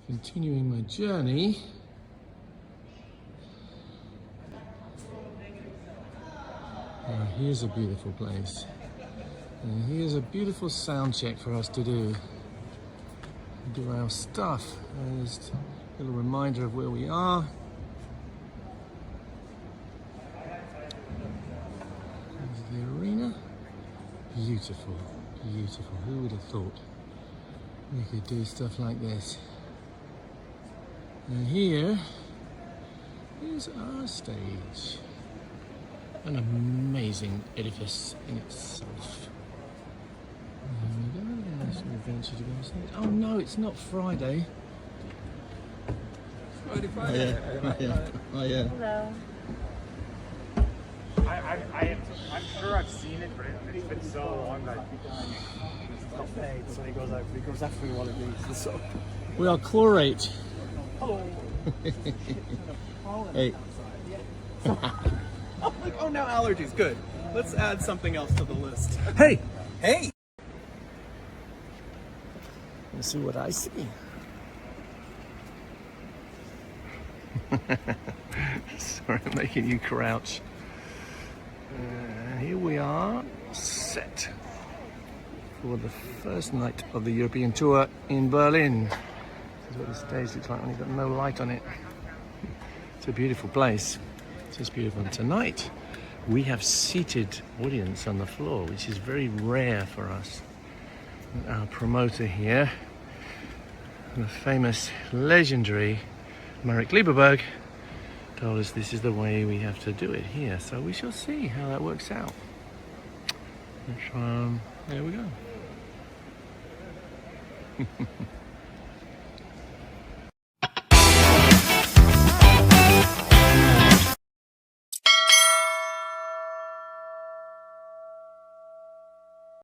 Continuing my journey. Here's a beautiful place. And here's a beautiful sound check for us to do. Do our stuff. Just a little reminder of where we are. There's the arena. Beautiful, beautiful. Who would have thought we could do stuff like this? And here is our stage. An amazing edifice in itself. There we go, there's some adventure to go on stage. Oh no, it's not Friday. Friday. Oh yeah. Oh yeah. Hello. I'm sure I've seen it, but it's been so long that It's not paid, so he goes after me one of these. So. We are chlorate. Hello. Hey. Oh, look, oh, now allergies. Good. Let's add something else to the list. Hey! Hey! Let's see what I see. Sorry, I'm making you crouch. Here we are, set for the first night of the European tour in Berlin. This is what the stage looks like when it's got no light on it. It's a beautiful place. It's just beautiful. And tonight we have seated audience on the floor, which is very rare for us. And our promoter here, the famous, legendary Marek Lieberberg, told us this is the way we have to do it here. So we shall see how that works out. There we go.